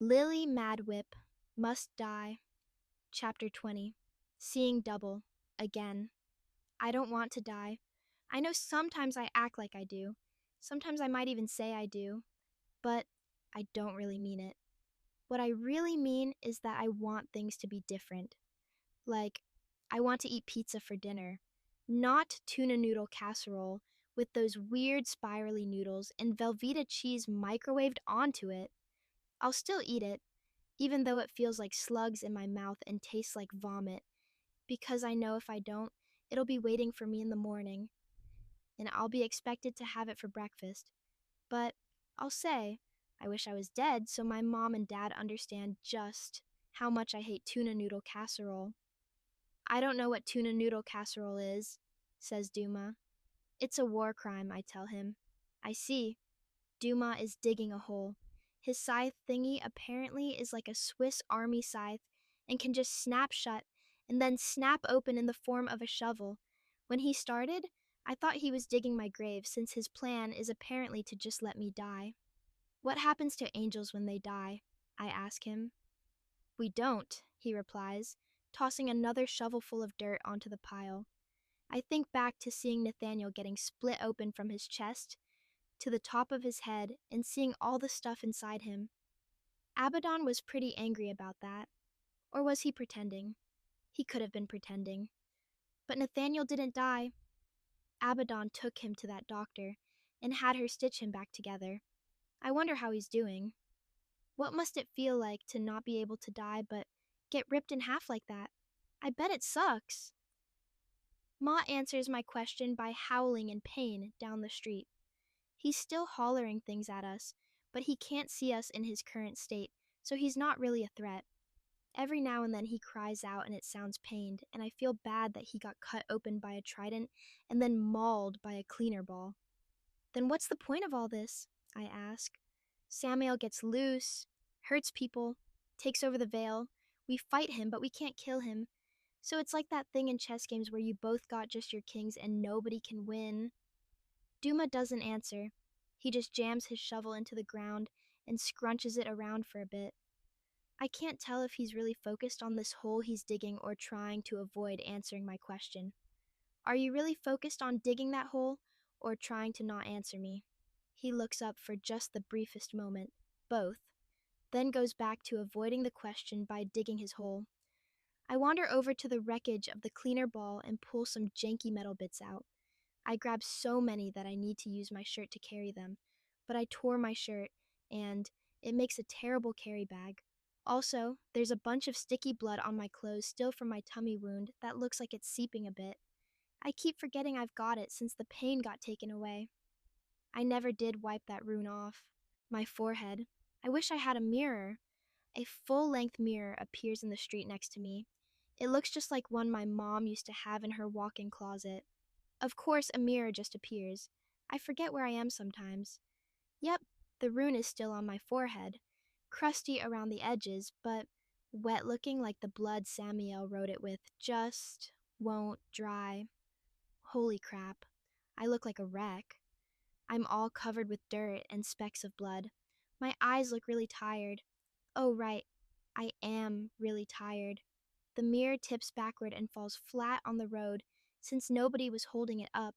Lily Madwhip must die. Chapter 20. Seeing double. Again. I don't want to die. I know sometimes I act like I do. Sometimes I might even say I do. But I don't really mean it. What I really mean is that I want things to be different. Like, I want to eat pizza for dinner. Not tuna noodle casserole with those weird spirally noodles and Velveeta cheese microwaved onto it. I'll still eat it, even though it feels like slugs in my mouth and tastes like vomit, because I know if I don't, it'll be waiting for me in the morning, and I'll be expected to have it for breakfast. But I'll say, I wish I was dead so my mom and dad understand just how much I hate tuna noodle casserole. I don't know what tuna noodle casserole is, says Duma. It's a war crime, I tell him. I see. Duma is digging a hole. His scythe thingy apparently is like a Swiss army scythe and can just snap shut and then snap open in the form of a shovel. When he started, I thought he was digging my grave since his plan is apparently to just let me die. What happens to angels when they die? I ask him. We don't, he replies, tossing another shovelful of dirt onto the pile. I think back to seeing Nathaniel getting split open from his chest to the top of his head and seeing all the stuff inside him. Abaddon was pretty angry about that. Or was he pretending? He could have been pretending. But Nathaniel didn't die. Abaddon took him to that doctor and had her stitch him back together. I wonder how he's doing. What must it feel like to not be able to die but get ripped in half like that? I bet it sucks. Ma answers my question by howling in pain down the street. He's still hollering things at us, but he can't see us in his current state, so he's not really a threat. Every now and then he cries out and it sounds pained, and I feel bad that he got cut open by a trident and then mauled by a cleaner ball. Then what's the point of all this? I ask. Samael gets loose, hurts people, takes over the veil. We fight him, but we can't kill him. So it's like that thing in chess games where you both got just your kings and nobody can win. Duma doesn't answer. He just jams his shovel into the ground and scrunches it around for a bit. I can't tell if he's really focused on this hole he's digging or trying to avoid answering my question. Are you really focused on digging that hole or trying to not answer me? He looks up for just the briefest moment, both, then goes back to avoiding the question by digging his hole. I wander over to the wreckage of the cleaner ball and pull some janky metal bits out. I grab so many that I need to use my shirt to carry them, but I tore my shirt, and it makes a terrible carry bag. Also, there's a bunch of sticky blood on my clothes still from my tummy wound that looks like it's seeping a bit. I keep forgetting I've got it since the pain got taken away. I never did wipe that rune off. My forehead. I wish I had a mirror. A full-length mirror appears in the street next to me. It looks just like one my mom used to have in her walk-in closet. Of course, a mirror just appears. I forget where I am sometimes. Yep, the rune is still on my forehead, crusty around the edges, but wet looking like the blood Samael wrote it with just won't dry. Holy crap, I look like a wreck. I'm all covered with dirt and specks of blood. My eyes look really tired. Oh, right, I am really tired. The mirror tips backward and falls flat on the road since nobody was holding it up.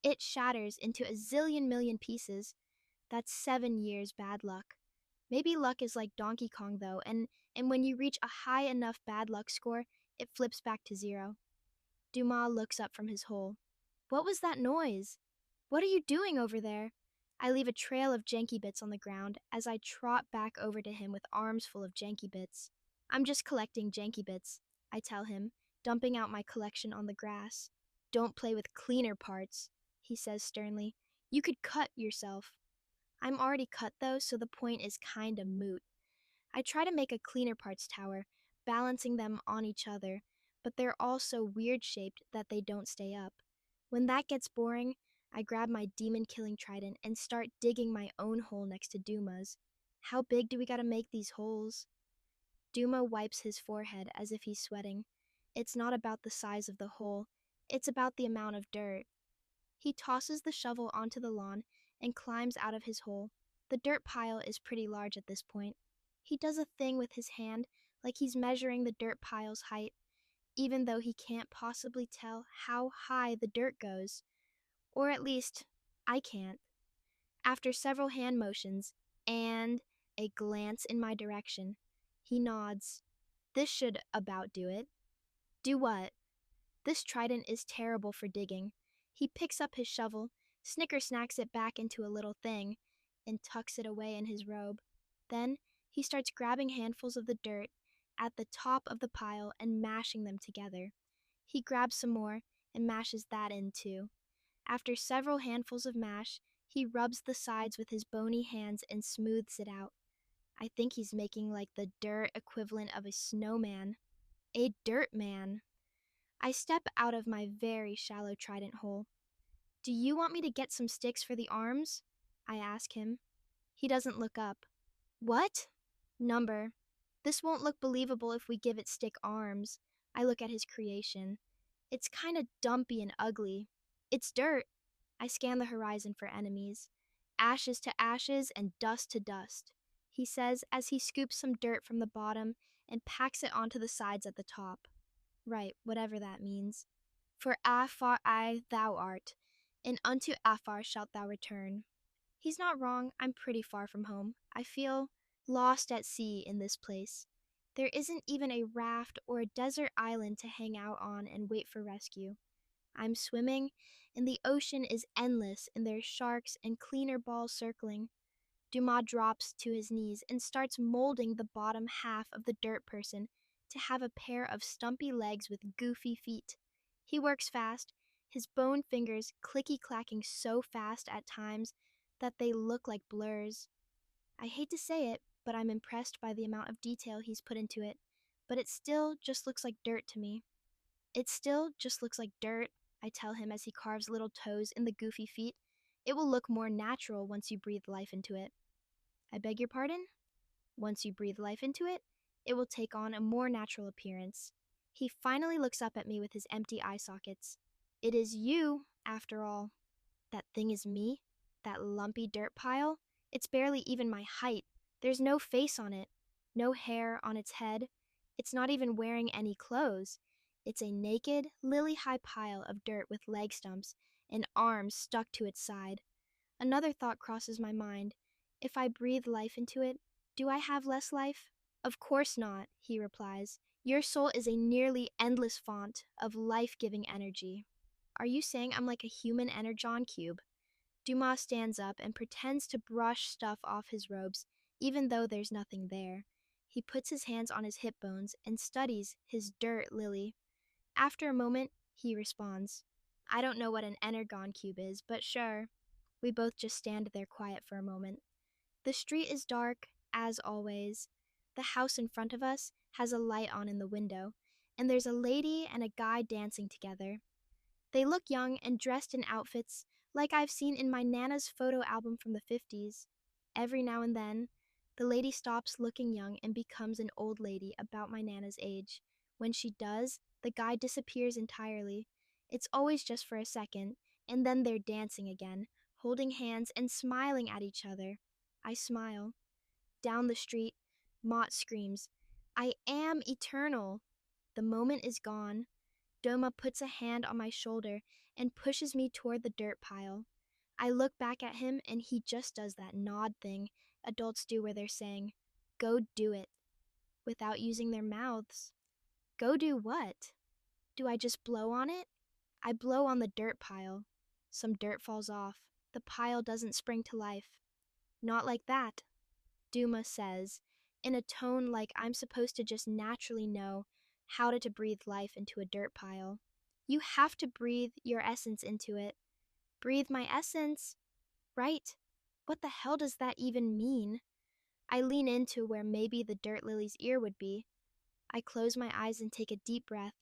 It shatters into a zillion million pieces. That's 7 years bad luck. Maybe luck is like Donkey Kong though, and when you reach a high enough bad luck score, it flips back to 0. Dumas looks up from his hole. What was that noise? What are you doing over there? I leave a trail of janky bits on the ground as I trot back over to him with arms full of janky bits. I'm just collecting janky bits, I tell him, dumping out my collection on the grass. Don't play with cleaner parts, he says sternly. You could cut yourself. I'm already cut though, so the point is kinda moot. I try to make a cleaner parts tower, balancing them on each other, but they're all so weird shaped that they don't stay up. When that gets boring, I grab my demon-killing trident and start digging my own hole next to Duma's. How big do we gotta make these holes? Duma wipes his forehead as if he's sweating. It's not about the size of the hole, it's about the amount of dirt. He tosses the shovel onto the lawn and climbs out of his hole. The dirt pile is pretty large at this point. He does a thing with his hand like he's measuring the dirt pile's height, even though he can't possibly tell how high the dirt goes. Or at least, I can't. After several hand motions and a glance in my direction, he nods. This should about do it. Do what? This trident is terrible for digging. He picks up his shovel, snickersnacks it back into a little thing, and tucks it away in his robe. Then he starts grabbing handfuls of the dirt at the top of the pile and mashing them together. He grabs some more and mashes that in too. After several handfuls of mash, he rubs the sides with his bony hands and smooths it out. I think he's making like the dirt equivalent of a snowman. A dirt man. I step out of my very shallow trident hole. Do you want me to get some sticks for the arms? I ask him. He doesn't look up. What? Number. This won't look believable if we give it stick arms. I look at his creation. It's kinda dumpy and ugly. It's dirt. I scan the horizon for enemies. Ashes to ashes and dust to dust, he says as he scoops some dirt from the bottom and packs it onto the sides at the top. Right, whatever that means. For afar I thou art, and unto Afar shalt thou return. He's not wrong, I'm pretty far from home. I feel lost at sea in this place. There isn't even a raft or a desert island to hang out on and wait for rescue. I'm swimming, and the ocean is endless, and there's sharks and cleaner balls circling. Dumas drops to his knees and starts molding the bottom half of the dirt person to have a pair of stumpy legs with goofy feet. He works fast, his bone fingers clicky-clacking so fast at times that they look like blurs. I hate to say it, but I'm impressed by the amount of detail he's put into it, but it still just looks like dirt to me. It still just looks like dirt, I tell him as he carves little toes in the goofy feet. It will look more natural once you breathe life into it. I beg your pardon? Once you breathe life into it, it will take on a more natural appearance. He finally looks up at me with his empty eye sockets. It is you, after all. That thing is me? That lumpy dirt pile? It's barely even my height. There's no face on it, no hair on its head. It's not even wearing any clothes. It's a naked, lily-high pile of dirt with leg stumps and arms stuck to its side. Another thought crosses my mind. If I breathe life into it, do I have less life? Of course not, he replies. Your soul is a nearly endless font of life-giving energy. Are you saying I'm like a human energon cube? Dumas stands up and pretends to brush stuff off his robes, even though there's nothing there. He puts his hands on his hip bones and studies his dirt lily. After a moment, he responds, I don't know what an energon cube is, but sure. We both just stand there quiet for a moment. The street is dark, as always. The house in front of us has a light on in the window, and there's a lady and a guy dancing together. They look young and dressed in outfits like I've seen in my Nana's photo album from the 50s. Every now and then, the lady stops looking young and becomes an old lady about my Nana's age. When she does, the guy disappears entirely. It's always just for a second, and then they're dancing again, holding hands and smiling at each other. I smile. Down the street, Mott screams, I am eternal. The moment is gone. Doma puts a hand on my shoulder and pushes me toward the dirt pile. I look back at him and he just does that nod thing adults do where they're saying, go do it, without using their mouths. Go do what? Do I just blow on it? I blow on the dirt pile. Some dirt falls off. The pile doesn't spring to life. Not like that, Duma says, in a tone like I'm supposed to just naturally know how to breathe life into a dirt pile. You have to breathe your essence into it. Breathe my essence? Right. What the hell does that even mean? I lean into where maybe the dirt lily's ear would be. I close my eyes and take a deep breath.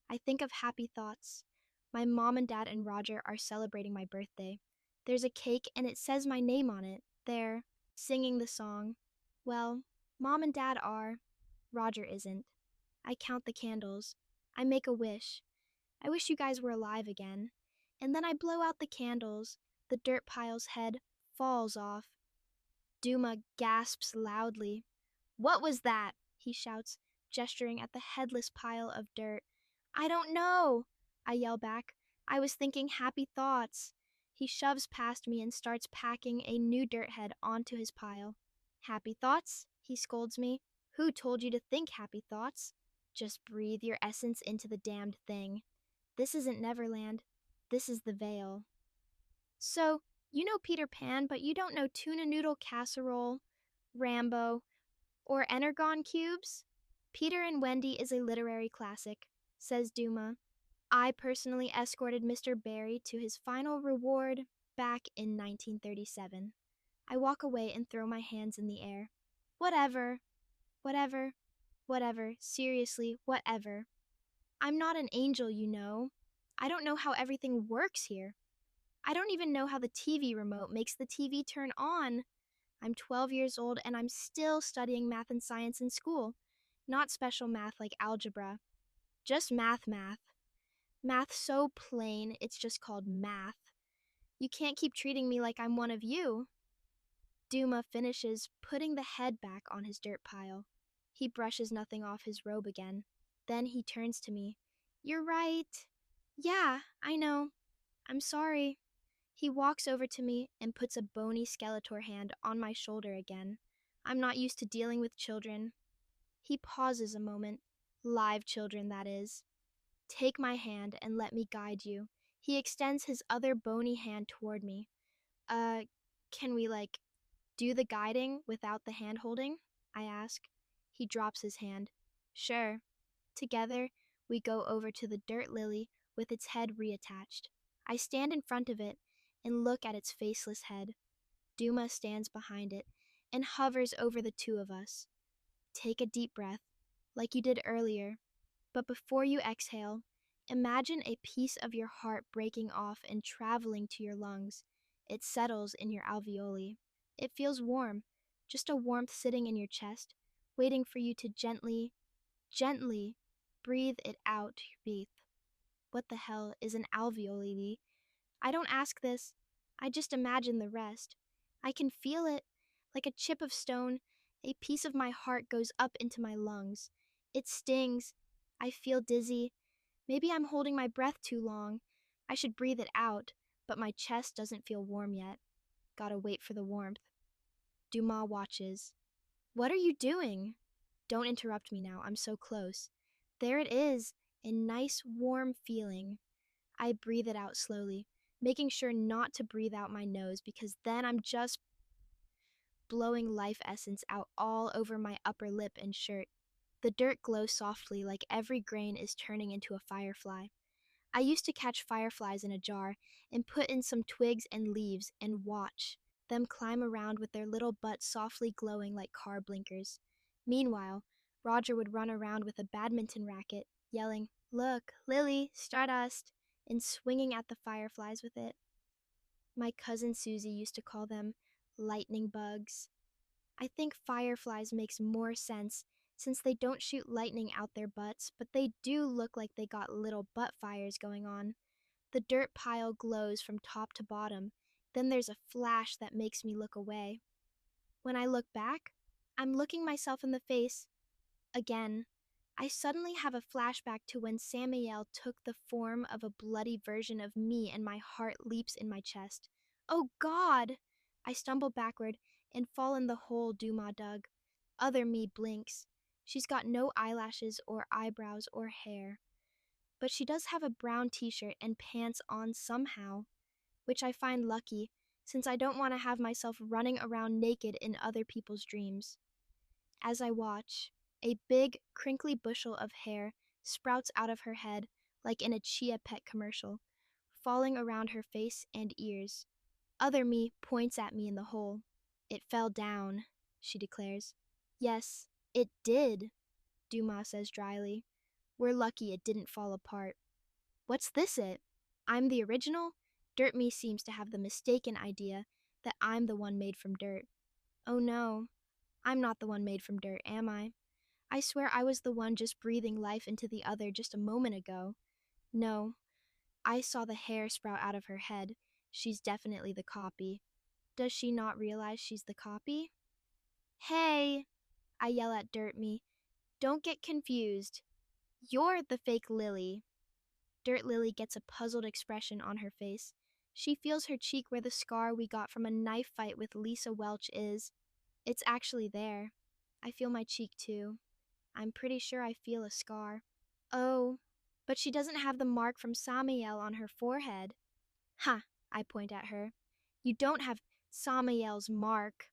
I think of happy thoughts. My mom and dad and Roger are celebrating my birthday. There's a cake and it says my name on it. They're singing the song. Well, Mom and Dad are. Roger isn't. I count the candles. I make a wish. I wish you guys were alive again. And then I blow out the candles. The dirt pile's head falls off. Duma gasps loudly. What was that? He shouts, gesturing at the headless pile of dirt. I don't know, I yell back. I was thinking happy thoughts. He shoves past me and starts packing a new dirt head onto his pile. Happy thoughts? He scolds me. Who told you to think happy thoughts? Just breathe your essence into the damned thing. This isn't Neverland. This is the Vale. So, you know Peter Pan, but you don't know tuna noodle casserole, Rambo, or Energon cubes? Peter and Wendy is a literary classic, says Duma. I personally escorted Mr. Barry to his final reward back in 1937. I walk away and throw my hands in the air. Whatever, whatever, whatever, seriously, whatever. I'm not an angel, you know. I don't know how everything works here. I don't even know how the TV remote makes the TV turn on. I'm 12 years old and I'm still studying math and science in school. Not special math like algebra. Just math. Math so plain, it's just called math. You can't keep treating me like I'm one of you. Duma finishes putting the head back on his dirt pile. He brushes nothing off his robe again. Then he turns to me. You're right. Yeah, I know. I'm sorry. He walks over to me and puts a bony Skeletor hand on my shoulder again. I'm not used to dealing with children. He pauses a moment. Live children, that is. Take my hand and let me guide you. He extends his other bony hand toward me. Can we, do the guiding without the hand holding? I ask. He drops his hand. Sure. Together, we go over to the dirt lily with its head reattached. I stand in front of it and look at its faceless head. Duma stands behind it and hovers over the two of us. Take a deep breath, like you did earlier, but before you exhale, imagine a piece of your heart breaking off and traveling to your lungs. It settles in your alveoli. It feels warm, just a warmth sitting in your chest, waiting for you to gently breathe it out, breathe. What the hell is an alveoli? I don't ask this. I just imagine the rest. I can feel it. Like a chip of stone, a piece of my heart goes up into my lungs. It stings. I feel dizzy. Maybe I'm holding my breath too long. I should breathe it out, but my chest doesn't feel warm yet. Gotta wait for the warmth. Dumas watches. What are you doing? Don't interrupt me now, I'm so close. There it is, a nice warm feeling. I breathe it out slowly, making sure not to breathe out my nose because then I'm just blowing life essence out all over my upper lip and shirt. The dirt glows softly like every grain is turning into a firefly. I used to catch fireflies in a jar and put in some twigs and leaves and watch them climb around with their little butts softly glowing like car blinkers. Meanwhile, Roger would run around with a badminton racket, yelling, "Look, Lily, Stardust," and swinging at the fireflies with it. My cousin Susie used to call them lightning bugs. I think fireflies makes more sense since they don't shoot lightning out their butts, but they do look like they got little butt fires going on. The dirt pile glows from top to bottom. Then there's a flash that makes me look away. When I look back, I'm looking myself in the face. Again, I suddenly have a flashback to when Samael took the form of a bloody version of me and my heart leaps in my chest. Oh God! I stumble backward and fall in the hole Duma dug. Other me blinks. She's got no eyelashes or eyebrows or hair. But she does have a brown t-shirt and pants on somehow, which I find lucky since I don't want to have myself running around naked in other people's dreams. As I watch, a big, crinkly bushel of hair sprouts out of her head like in a Chia Pet commercial, falling around her face and ears. Other me points at me in the hole. It fell down, she declares. Yes, it did, Dumas says dryly. We're lucky it didn't fall apart. What's this it? I'm the original? Dirt me seems to have the mistaken idea that I'm the one made from dirt. Oh no, I'm not the one made from dirt, am I? I swear I was the one just breathing life into the other just a moment ago. No, I saw the hair sprout out of her head. She's definitely the copy. Does she not realize she's the copy? Hey! I yell at Dirt Me. Don't get confused. You're the fake Lily. Dirt Lily gets a puzzled expression on her face. She feels her cheek where the scar we got from a knife fight with Lisa Welch is. It's actually there. I feel my cheek too. I'm pretty sure I feel a scar. Oh, but she doesn't have the mark from Samael on her forehead. Ha, I point at her. You don't have Samael's mark.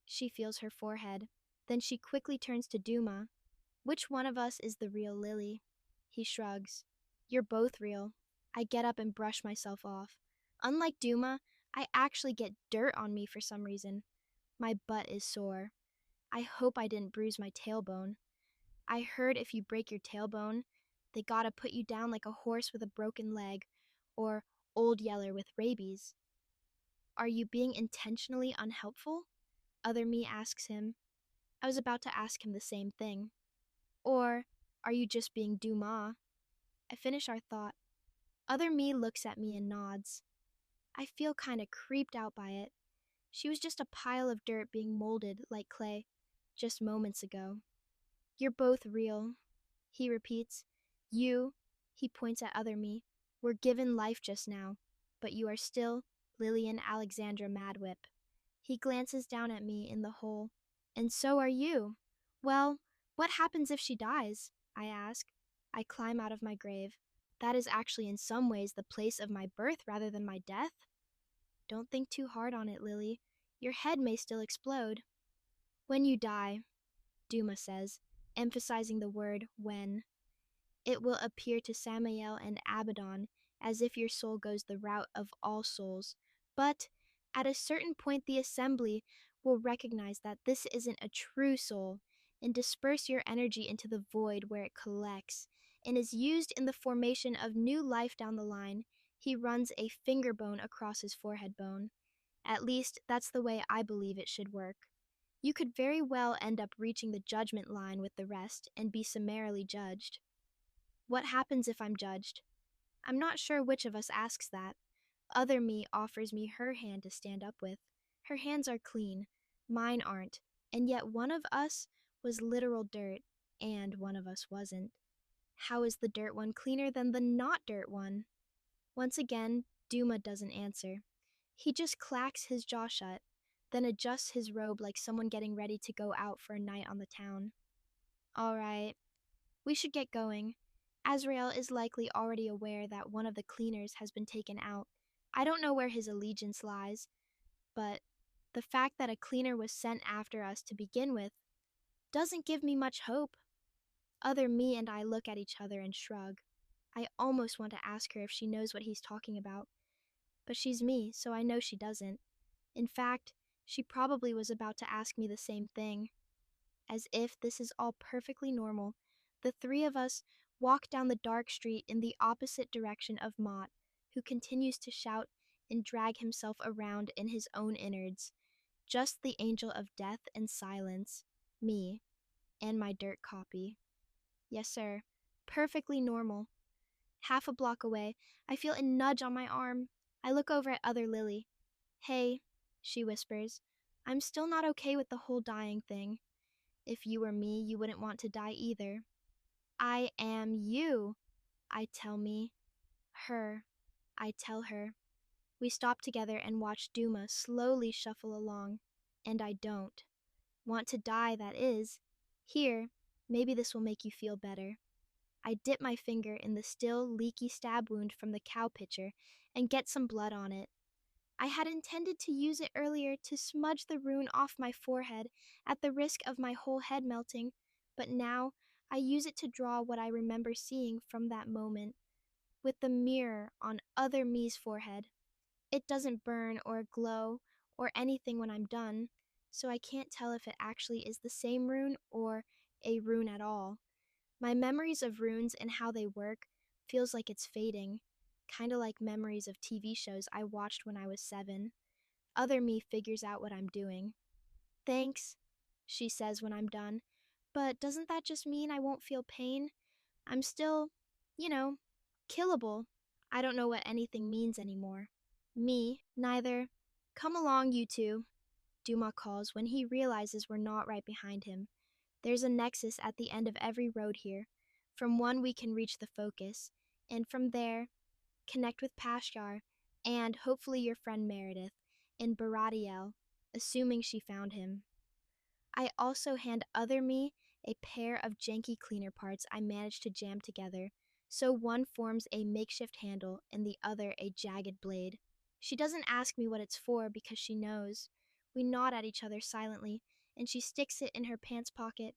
She feels her forehead. Then she quickly turns to Duma. Which one of us is the real Lily? He shrugs. You're both real. I get up and brush myself off. Unlike Duma, I actually get dirt on me for some reason. My butt is sore. I hope I didn't bruise my tailbone. I heard if you break your tailbone, they gotta put you down like a horse with a broken leg, or Old Yeller with rabies. Are you being intentionally unhelpful? Other Me asks him. I was about to ask him the same thing. Or are you just being Dumas? I finish our thought. Other Me looks at me and nods. I feel kinda creeped out by it. She was just a pile of dirt being molded like clay, just moments ago. You're both real, he repeats. You, he points at Other Me, were given life just now, but you are still Lillian Alexandra Madwhip. He glances down at me in the hole. And so are you. Well, what happens if she dies? I ask. I climb out of my grave. That is actually in some ways the place of my birth rather than my death. Don't think too hard on it, Lily. Your head may still explode. When you die, Duma says, emphasizing the word when. It will appear to Samael and Abaddon as if your soul goes the route of all souls. But at a certain point, the assembly will recognize that this isn't a true soul and disperse your energy into the void where it collects and is used in the formation of new life down the line. He runs a finger bone across his forehead bone. At least, that's the way I believe it should work. You could very well end up reaching the judgment line with the rest and be summarily judged. What happens if I'm judged? I'm not sure which of us asks that. Other Me offers me her hand to stand up with. Her hands are clean, mine aren't, and yet one of us was literal dirt, and one of us wasn't. How is the dirt one cleaner than the not dirt one? Once again, Duma doesn't answer. He just clacks his jaw shut, then adjusts his robe like someone getting ready to go out for a night on the town. All right, we should get going. Azrael is likely already aware that one of the cleaners has been taken out. I don't know where his allegiance lies, but the fact that a cleaner was sent after us to begin with doesn't give me much hope. Other Me and I look at each other and shrug. I almost want to ask her if she knows what he's talking about, but she's me, so I know she doesn't. In fact, she probably was about to ask me the same thing. As if this is all perfectly normal, the three of us walk down the dark street in the opposite direction of Mott, who continues to shout and drag himself around in his own innards. Just the angel of death and silence, me, and my dirt copy. Yes, sir, perfectly normal. Half a block away, I feel a nudge on my arm. I look over at Other Lily. Hey, she whispers, I'm still not okay with the whole dying thing. If you were me, you wouldn't want to die either. I am you, I tell Me. Her, I tell her. We stop together and watch Duma slowly shuffle along, and I don't. Want to die, that is. Here, maybe this will make you feel better. I dip my finger in the still leaky stab wound from the cow pitcher and get some blood on it. I had intended to use it earlier to smudge the rune off my forehead at the risk of my whole head melting, but now I use it to draw what I remember seeing from that moment, with the mirror on Other Me's forehead. It doesn't burn or glow or anything when I'm done, so I can't tell if it actually is the same rune or a rune at all. My memories of runes and how they work feels like it's fading, kinda like memories of TV shows I watched when I was 7. Other Me figures out what I'm doing. Thanks, she says when I'm done, but doesn't that just mean I won't feel pain? I'm still, you know, killable. I don't know what anything means anymore. Me, neither. Come along, you two, Duma calls when he realizes we're not right behind him. There's a nexus at the end of every road here. From one we can reach the focus, and from there, connect with Pashgar, and hopefully your friend Meredith, in Baradiel, assuming she found him. I also hand Other Me a pair of janky cleaner parts I managed to jam together, so one forms a makeshift handle and the other a jagged blade. She doesn't ask me what it's for because she knows. We nod at each other silently, and she sticks it in her pants pocket.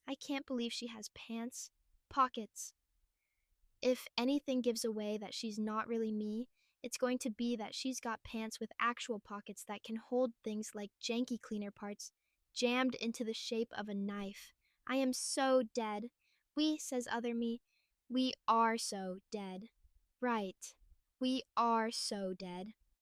I can't believe she has pants. Pockets. If anything gives away that she's not really me, it's going to be that she's got pants with actual pockets that can hold things like janky cleaner parts jammed into the shape of a knife. I am so dead. We, says Other Me, we are so dead. Right. We are so dead.